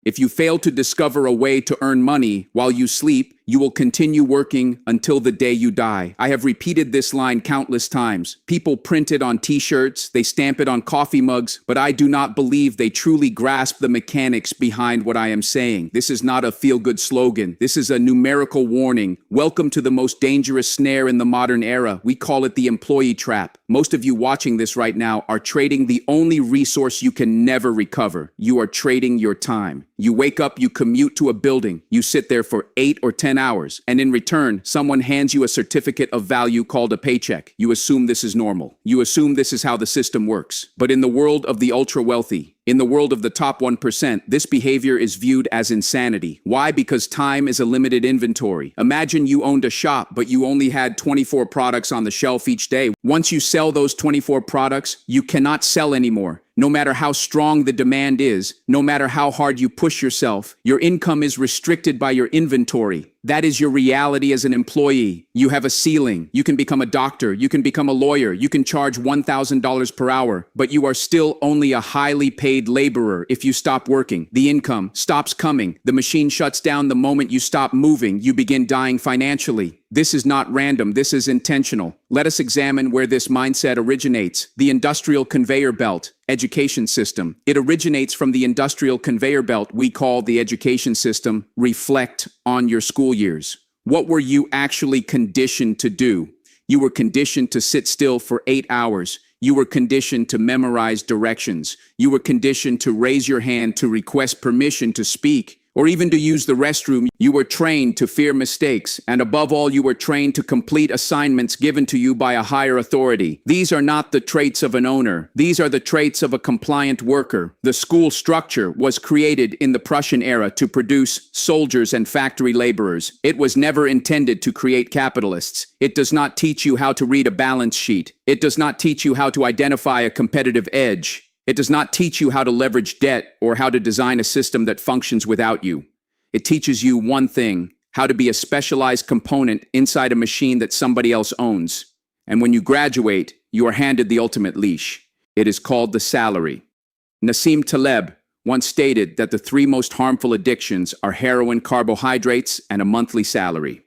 If you fail to discover a way to earn money while you sleep, you will continue working until the day you die. I have repeated this line countless times. People print it on t-shirts, they stamp it on coffee mugs, but I do not believe they truly grasp the mechanics behind what I am saying. This is not a feel-good slogan. This is a numerical warning. Welcome to the most dangerous snare in the modern era. We call it the employee trap. Most of you watching this right now are trading the only resource you can never recover. You are trading your time. You wake up, you commute to a building, you sit there for 8 or 10 hours, and in return, someone hands you a certificate of value called a paycheck. You assume this is normal. You assume this is how the system works. But in the world of the ultra-wealthy, in the world of the top 1%, this behavior is viewed as insanity. Why? Because time is a limited inventory. Imagine you owned a shop, but you only had 24 products on the shelf each day. Once you sell those 24 products, you cannot sell anymore. No matter how strong the demand is, no matter how hard you push yourself, your income is restricted by your inventory. That is your reality as an employee. You have a ceiling. You can become a doctor. You can become a lawyer. You can charge $1,000 per hour, but you are still only a highly paid laborer if you stop working. The income stops coming. The machine shuts down the moment you stop moving. You begin dying financially. This is not random. This is intentional. Let us examine where this mindset originates. The industrial conveyor belt, education system. It originates from the industrial conveyor belt we call the education system. Reflect on your school years. What were you actually conditioned to do? You were conditioned to sit still for 8 hours. You were conditioned to memorize directions. You were conditioned to raise your hand to request permission to speak, or even to use the restroom. You were trained to fear mistakes, and above all, you were trained to complete assignments given to you by a higher authority. These are not the traits of an owner. These are the traits of a compliant worker. The school structure was created in the Prussian era to produce soldiers and factory laborers. It was never intended to create capitalists. It does not teach you how to read a balance sheet. It does not teach you how to identify a competitive edge. It does not teach you how to leverage debt or how to design a system that functions without you. It teaches you one thing: how to be a specialized component inside a machine that somebody else owns. And when you graduate, you are handed the ultimate leash. It is called the salary. Nassim Taleb once stated that the 3 most harmful addictions are heroin, carbohydrates, and a monthly salary.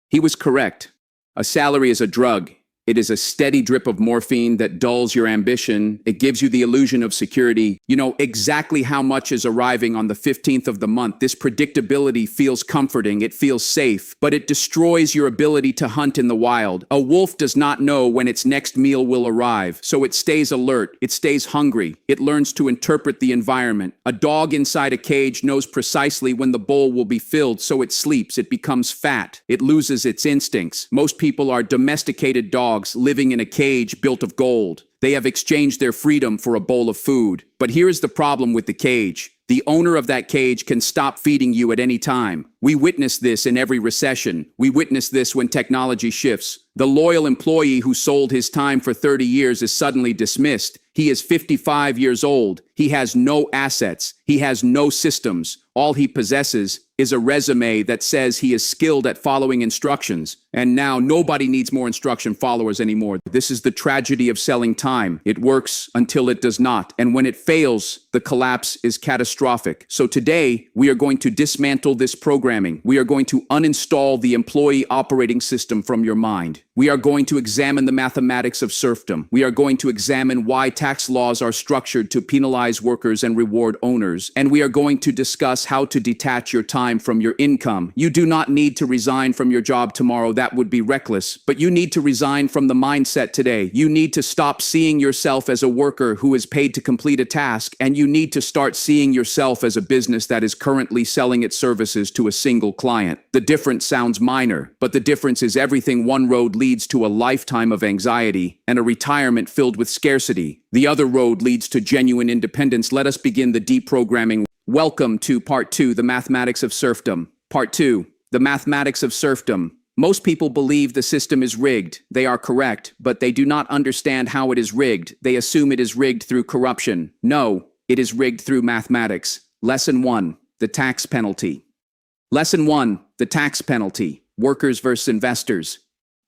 He was correct. A salary is a drug. It is a steady drip of morphine that dulls your ambition. It gives you the illusion of security. You know exactly how much is arriving on the 15th of the month. This predictability feels comforting. It feels safe, but it destroys your ability to hunt in the wild. A wolf does not know when its next meal will arrive, so it stays alert. It stays hungry. It learns to interpret the environment. A dog inside a cage knows precisely when the bowl will be filled, so it sleeps. It becomes fat. It loses its instincts. Most people are domesticated dogs living in a cage built of gold. They have exchanged their freedom for a bowl of food. But here is the problem with the cage. The owner of that cage can stop feeding you at any time. We witness this in every recession. We witness this when technology shifts. The loyal employee who sold his time for 30 years is suddenly dismissed. He is 55 years old. He has no assets. He has no systems. All he possesses is a resume that says he is skilled at following instructions. And now nobody needs more instruction followers anymore. This is the tragedy of selling time. It works until it does not. And when it fails, the collapse is catastrophic. So today, we are going to dismantle this programming. We are going to uninstall the employee operating system from your mind. We are going to examine the mathematics of serfdom. We are going to examine why tax laws are structured to penalize workers and reward owners. And we are going to discuss how to detach your time from your income. You do not need to resign from your job tomorrow. That would be reckless. But you need to resign from the mindset today. You need to stop seeing yourself as a worker who is paid to complete a task, and you need to start seeing yourself as a business that is currently selling its services to a single client. The difference sounds minor, but the difference is everything. One road leads to a lifetime of anxiety and a retirement filled with scarcity. The other road leads to genuine independence. Let us begin the deprogramming. Welcome to Part 2, the mathematics of serfdom. Part 2, the mathematics of serfdom. Most people believe the system is rigged. They are correct, but they do not understand how it is rigged. They assume it is rigged through corruption. No, it is rigged through mathematics. Lesson 1, the tax penalty. Lesson 1, the tax penalty. Workers versus investors.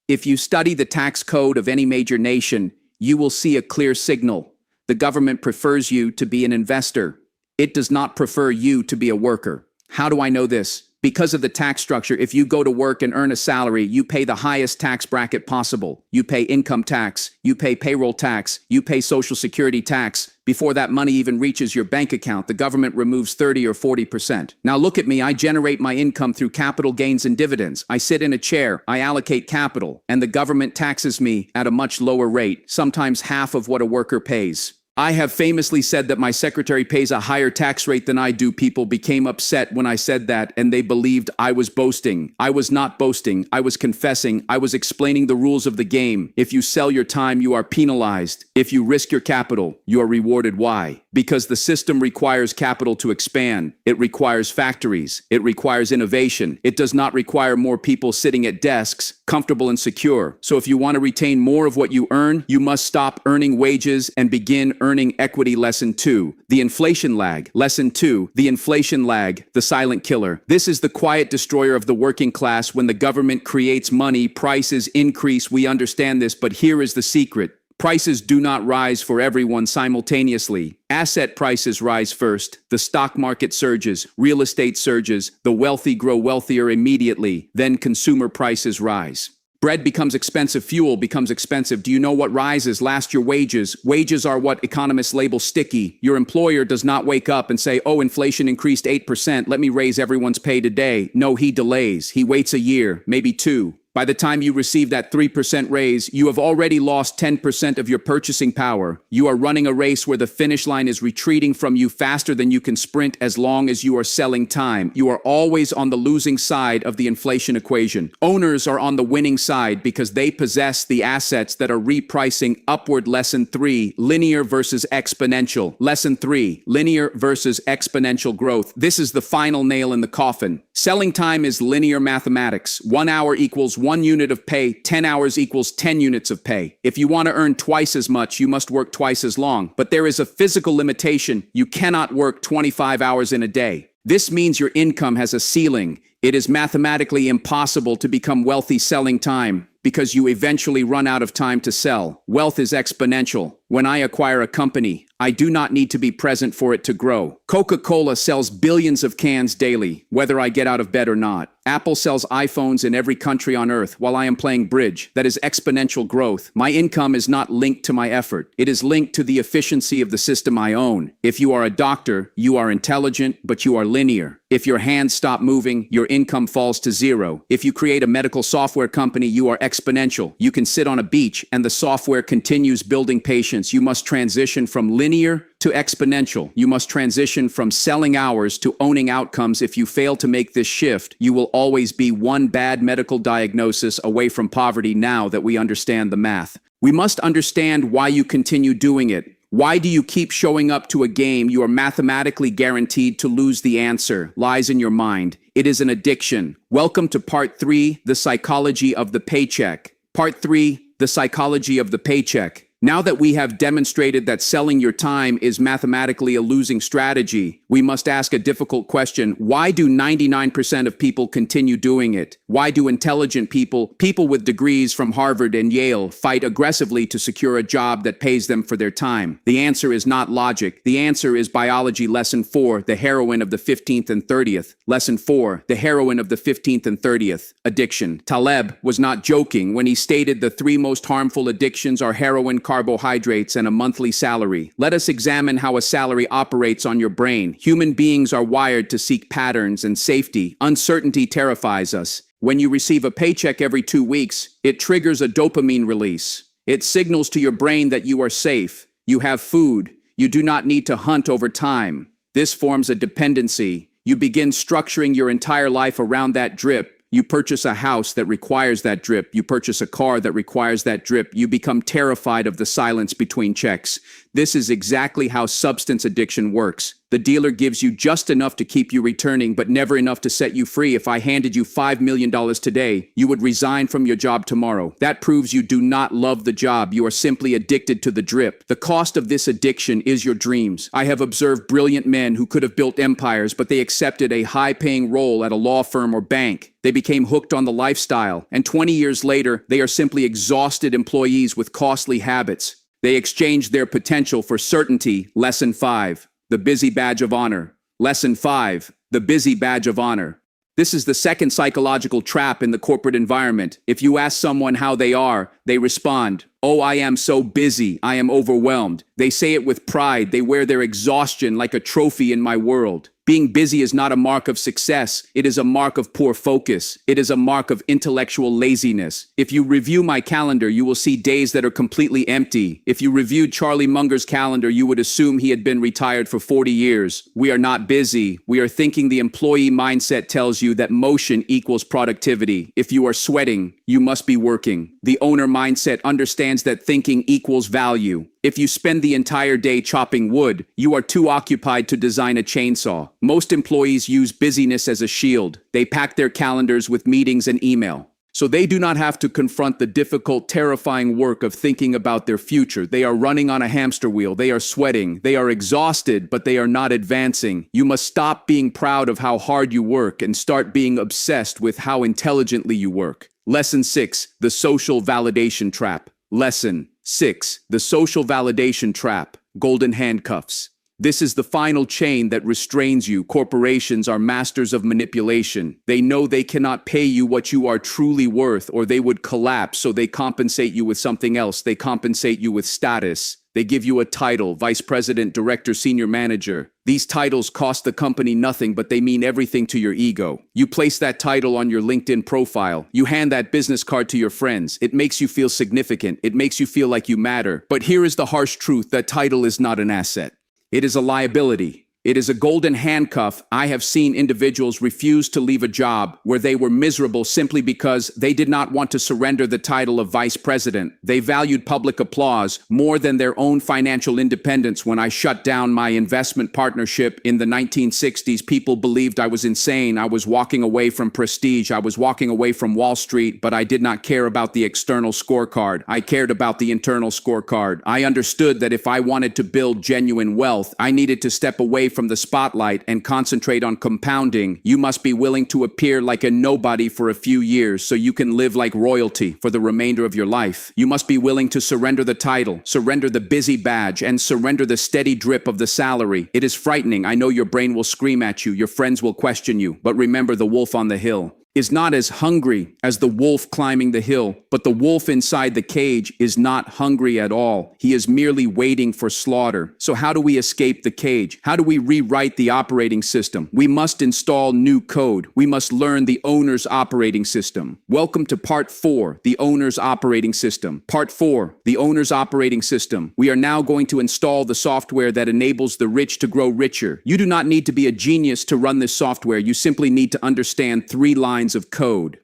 If you study the tax code of any major nation, you will see a clear signal. The government prefers you to be an investor. It does not prefer you to be a worker. How do I know this? Because of the tax structure, if you go to work and earn a salary, you pay the highest tax bracket possible. You pay income tax, you pay payroll tax, you pay social security tax. Before that money even reaches your bank account, the government removes 30 or 40%. Now look at me, I generate my income through capital gains and dividends. I sit in a chair, I allocate capital, and the government taxes me at a much lower rate, sometimes half of what a worker pays. I have famously said that my secretary pays a higher tax rate than I do. People became upset when I said that, and they believed I was boasting. I was not boasting. I was confessing. I was explaining the rules of the game. If you sell your time, you are penalized. If you risk your capital, you are rewarded. Why? Because the system requires capital to expand. It requires factories. It requires innovation. It does not require more people sitting at desks, comfortable and secure. So if you want to retain more of what you earn, you must stop earning wages and begin earning equity. Lesson 2, the inflation lag. Lesson 2, the inflation lag, the silent killer. This is the quiet destroyer of the working class. When the government creates money, prices increase. We understand this, but here is the secret. Prices do not rise for everyone simultaneously. Asset prices rise first. The stock market surges, real estate surges, the wealthy grow wealthier immediately. Then consumer prices rise. Bread becomes expensive, fuel becomes expensive. Do you know what rises? Last, your wages. Wages are what economists label sticky. Your employer does not wake up and say, oh, inflation increased 8%, let me raise everyone's pay today. No, he delays. He waits a year, maybe 2. By the time you receive that 3% raise, you have already lost 10% of your purchasing power. You are running a race where the finish line is retreating from you faster than you can sprint. As long as you are selling time, you are always on the losing side of the inflation equation. Owners are on the winning side because they possess the assets that are repricing upward. Lesson 3, linear versus exponential. Lesson 3, linear versus exponential growth. This is the final nail in the coffin. Selling time is linear mathematics. 1 hour equals 1 unit of pay, 10 hours equals 10 units of pay. If you want to earn twice as much, you must work twice as long. But there is a physical limitation. You cannot work 25 hours in a day. This means your income has a ceiling. It is mathematically impossible to become wealthy selling time because you eventually run out of time to sell. Wealth is exponential. When I acquire a company, I do not need to be present for it to grow. Coca-Cola sells billions of cans daily, whether I get out of bed or not. Apple sells iPhones in every country on earth while I am playing bridge. That is exponential growth. My income is not linked to my effort. It is linked to the efficiency of the system I own. If you are a doctor, you are intelligent, but you are linear. If your hands stop moving, your income falls to 0. If you create a medical software company, you are exponential. You can sit on a beach and the software continues building patients. You must transition from linear to exponential. You must transition from selling hours to owning outcomes. If you fail to make this shift, you will always be one bad medical diagnosis away from poverty. Now that we understand the math, we must understand why you continue doing it. Why do you keep showing up to a game you are mathematically guaranteed to lose? The answer lies in your mind. It is an addiction. Welcome to part 3, the psychology of the paycheck. Part 3, the psychology of the paycheck. Now that we have demonstrated that selling your time is mathematically a losing strategy, we must ask a difficult question. Why do 99% of people continue doing it? Why do intelligent people with degrees from Harvard and Yale, fight aggressively to secure a job that pays them for their time? The answer is not logic. The answer is biology. Lesson 4, the heroine of the 15th and 30th. Lesson 4, the heroine of the 15th and 30th. Addiction. Taleb was not joking when he stated the 3 most harmful addictions are heroin, carbohydrates, and a monthly salary. Let us examine how a salary operates on your brain. Human beings are wired to seek patterns and safety. Uncertainty terrifies us. When you receive a paycheck every 2 weeks, it triggers a dopamine release. It signals to your brain that you are safe. You have food. You do not need to hunt over time. This forms a dependency. You begin structuring your entire life around that drip. You purchase a house that requires that drip. You purchase a car that requires that drip. You become terrified of the silence between checks. This is exactly how substance addiction works. The dealer gives you just enough to keep you returning, but never enough to set you free. If I handed you $5 million today, you would resign from your job tomorrow. That proves you do not love the job. You are simply addicted to the drip. The cost of this addiction is your dreams. I have observed brilliant men who could have built empires, but they accepted a high-paying role at a law firm or bank. They became hooked on the lifestyle, and 20 years later, they are simply exhausted employees with costly habits. They exchanged their potential for certainty. Lesson 5. the busy badge of honor. Lesson 5, the busy badge of honor. This is the second psychological trap in the corporate environment. If you ask someone how they are, they respond, "Oh, I am so busy. I am overwhelmed." They say it with pride. They wear their exhaustion like a trophy in my world. Being busy is not a mark of success. It is a mark of poor focus. It is a mark of intellectual laziness. If you review my calendar, you will see days that are completely empty. If you reviewed Charlie Munger's calendar, you would assume he had been retired for 40 years. We are not busy. We are thinking. The employee mindset tells you that motion equals productivity. If you are sweating, you must be working. The owner mindset understands that thinking equals value. If you spend the entire day chopping wood, you are too occupied to design a chainsaw. Most employees use busyness as a shield. They pack their calendars with meetings and email. So they do not have to confront the difficult, terrifying work of thinking about their future. They are running on a hamster wheel. They are sweating. They are exhausted, but they are not advancing. You must stop being proud of how hard you work and start being obsessed with how intelligently you work. Lesson 6, the social validation trap. Lesson 6, the social validation trap. Golden handcuffs. This is the final chain that restrains you. Corporations are masters of manipulation. They know they cannot pay you what you are truly worth, or they would collapse, so they compensate you with something else. They compensate you with status. They give you a title: vice president, director, senior manager. These titles cost the company nothing, but they mean everything to your ego. You place that title on your LinkedIn profile. You hand that business card to your friends. It makes you feel significant. It makes you feel like you matter. But here is the harsh truth: that title is not an asset. It is a liability. It is a golden handcuff. I have seen individuals refuse to leave a job where they were miserable simply because they did not want to surrender the title of vice president. They valued public applause more than their own financial independence. When I shut down my investment partnership in the 1960s, people believed I was insane. I was walking away from prestige. I was walking away from Wall Street, but I did not care about the external scorecard. I cared about the internal scorecard. I understood that if I wanted to build genuine wealth, I needed to step away from the spotlight and concentrate on compounding. You must be willing to appear like a nobody for a few years so you can live like royalty for the remainder of your life. You must be willing to surrender the title, surrender the busy badge, and surrender the steady drip of the salary. It is frightening. I know your brain will scream at you, your friends will question you, but remember, the wolf on the hill is not as hungry as the wolf climbing the hill, but the wolf inside the cage is not hungry at all. He is merely waiting for slaughter. So how do we escape the cage? How do we rewrite the operating system? We must install new code. We must learn the owner's operating system. Welcome to part 4, the owner's operating system. Part 4, the owner's operating system. We are now going to install the software that enables the rich to grow richer. You do not need to be a genius to run this software. You simply need to understand 3 lines of code.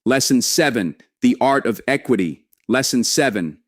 Lesson 7, the art of equity. Lesson 7,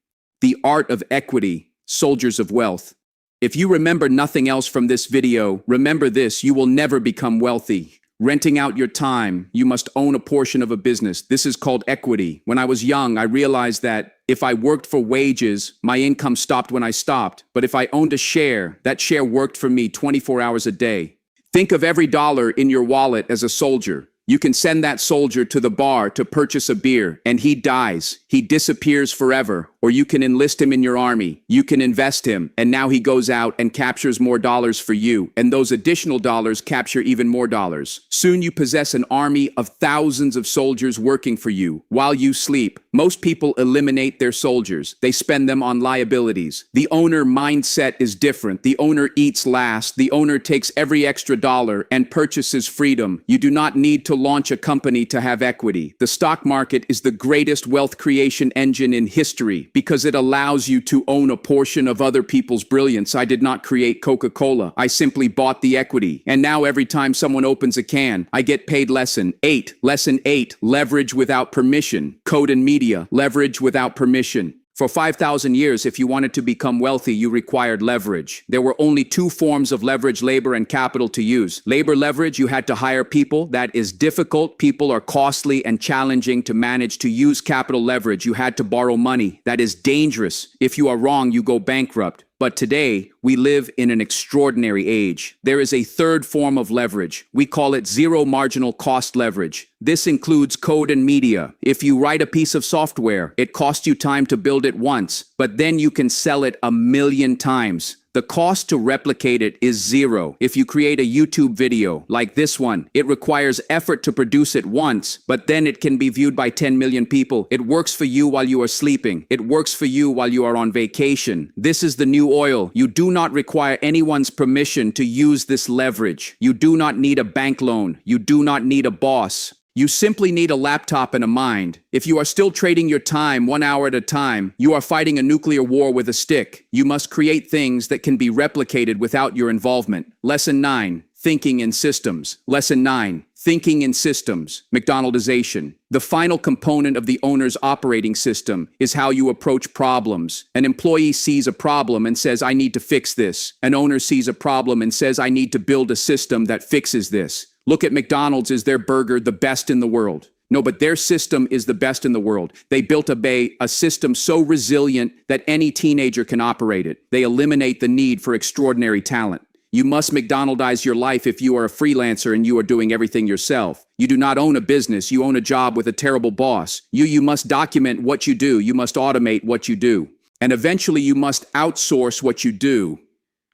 the art of equity, soldiers of wealth. If you remember nothing else from this video, remember this: you will never become wealthy. Renting out your time, you must own a portion of a business. This is called equity. When I was young, I realized that if I worked for wages, my income stopped when I stopped. But if I owned a share, that share worked for me 24 hours a day. Think of every dollar in your wallet as a soldier. You can send that soldier to the bar to purchase a beer, and he dies. He disappears forever. Or you can enlist him in your army. You can invest him, and now he goes out and captures more dollars for you, and those additional dollars capture even more dollars. Soon you possess an army of thousands of soldiers working for you while you sleep. Most people eliminate their soldiers. They spend them on liabilities. The owner mindset is different. The owner eats last. The owner takes every extra dollar and purchases freedom. You do not need to launch a company to have equity. The stock market is the greatest wealth creation engine in history because it allows you to own a portion of other people's brilliance. I did not create Coca-Cola. I simply bought the equity. And now every time someone opens a can, I get paid. Lesson 8. Lesson 8. Leverage without permission. Code and media. Leverage without permission. For 5,000 years, if you wanted to become wealthy, you required leverage. There were only 2 forms of leverage: labor and capital to use. Labor leverage, you had to hire people. That is difficult. People are costly and challenging to manage. To use capital leverage, you had to borrow money. That is dangerous. If you are wrong, you go bankrupt. But today, we live in an extraordinary age. There is a 3rd form of leverage. We call it zero marginal cost leverage. This includes code and media. If you write a piece of software, it costs you time to build it once, but then you can sell it 1,000,000 times. The cost to replicate it is zero. If you create a YouTube video like this one, it requires effort to produce it once, but then it can be viewed by 10 million people. It works for you while you are sleeping. It works for you while you are on vacation. This is the new oil. You do not require anyone's permission to use this leverage. You do not need a bank loan. You do not need a boss. You simply need a laptop and a mind. If you are still trading your time 1 hour at a time, you are fighting a nuclear war with a stick. You must create things that can be replicated without your involvement. Lesson 9. Thinking in systems. Lesson 9. Thinking in systems. McDonaldization. The final component of the owner's operating system is how you approach problems. An employee sees a problem and says, I need to fix this. An owner sees a problem and says, I need to build a system that fixes this. Look at McDonald's. Is their burger the best in the world? No, but their system is the best in the world. They built a system so resilient that any teenager can operate it. They eliminate the need for extraordinary talent. You must McDonaldize your life if you are a freelancer and you are doing everything yourself. You do not own a business. You own a job with a terrible boss. You must document what you do. You must automate what you do. And eventually you must outsource what you do.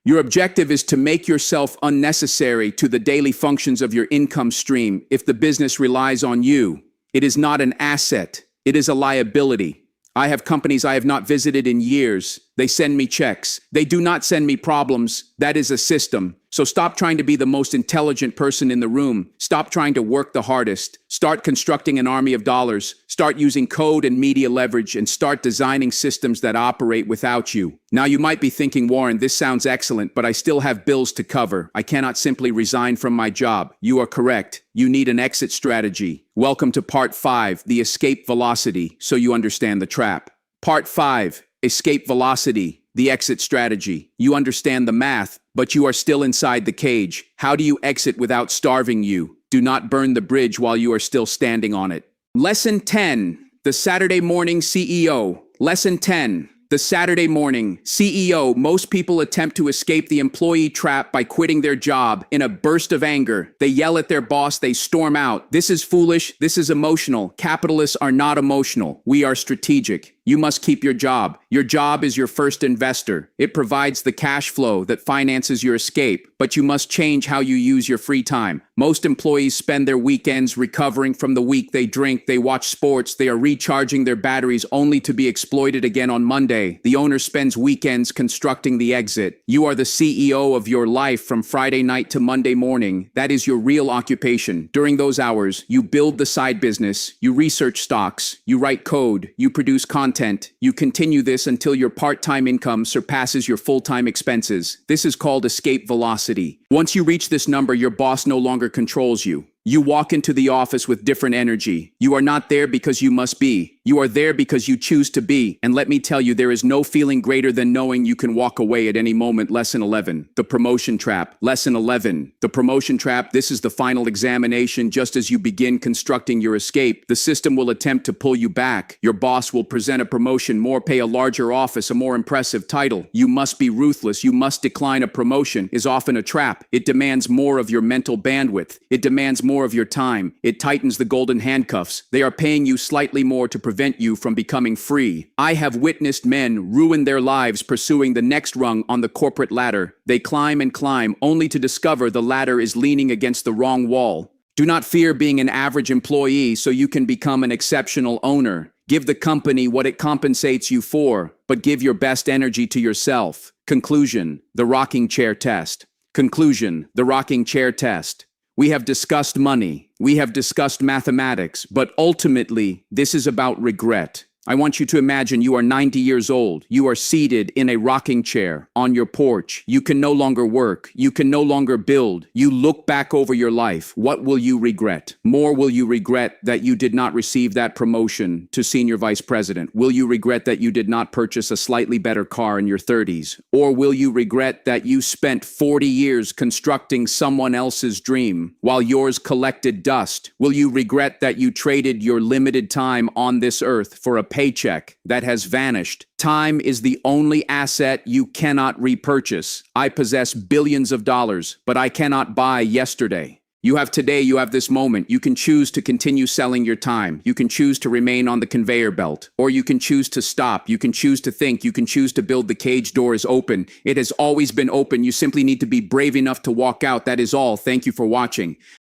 Your objective is to make yourself unnecessary to the daily functions of your income stream. If the business relies on you, it is not an asset. It is a liability. I have companies I have not visited in years. They send me checks. They do not send me problems. That is a system. So stop trying to be the most intelligent person in the room. Stop trying to work the hardest. Start constructing an army of dollars. Start using code and media leverage and start designing systems that operate without you. Now you might be thinking, Warren, this sounds excellent, but I still have bills to cover. I cannot simply resign from my job. You are correct. You need an exit strategy. Welcome to part 5, the escape velocity, so you understand the trap. Part 5, escape velocity, the exit strategy. You understand the math, but you are still inside the cage. How do you exit without starving you? Do not burn the bridge while you are still standing on it. Lesson 10, the Saturday morning CEO. Lesson 10. The Saturday morning CEO. Most people attempt to escape the employee trap by quitting their job in a burst of anger. They yell at their boss, they storm out. This is foolish, this is emotional. Capitalists are not emotional. We are strategic. You must keep your job. Your job is your first investor. It provides the cash flow that finances your escape, but you must change how you use your free time. Most employees spend their weekends recovering from the week. They drink, they watch sports, they are recharging their batteries only to be exploited again on Monday. The owner spends weekends constructing the exit. You are the CEO of your life from Friday night to Monday morning. That is your real occupation. During those hours, you build the side business, you research stocks, you write code, you produce content. You continue this until your part-time income surpasses your full-time expenses. This is called escape velocity. Once you reach this number, your boss no longer controls you. You walk into the office with different energy. You are not there because you must be. You are there because you choose to be. And let me tell you, there is no feeling greater than knowing you can walk away at any moment. Lesson 11, the promotion trap. Lesson 11, the promotion trap. This is the final examination. Just as you begin constructing your escape, the system will attempt to pull you back. Your boss will present a promotion, more pay, a larger office, a more impressive title. You must be ruthless. You must decline. A promotion is often a trap. It demands more of your mental bandwidth. It demands more of your time. It tightens the golden handcuffs. They are paying you slightly more to prevent you from becoming free. I have witnessed men ruin their lives pursuing the next rung on the corporate ladder. They climb and climb only to discover the ladder is leaning against the wrong wall. Do not fear being an average employee so you can become an exceptional owner. Give the company what it compensates you for, but give your best energy to yourself. Conclusion, the rocking chair test. Conclusion, the rocking chair test. We have discussed money, we have discussed mathematics, but ultimately, this is about regret. I want you to imagine you are 90 years old. You are seated in a rocking chair on your porch. You can no longer work. You can no longer build. You look back over your life. What will you regret? More, will you regret that you did not receive that promotion to senior vice president? Will you regret that you did not purchase a slightly better car in your 30s? Or will you regret that you spent 40 years constructing someone else's dream while yours collected dust? Will you regret that you traded your limited time on this earth for a paycheck that has vanished? Time is the only asset you cannot repurchase. I possess billions of dollars, but I cannot buy yesterday. You have today, you have this moment. You can choose to continue selling your time. You can choose to remain on the conveyor belt. Or you can choose to stop. You can choose to think. You can choose to build. The cage door is open. It has always been open. You simply need to be brave enough to walk out. That is all. Thank you for watching.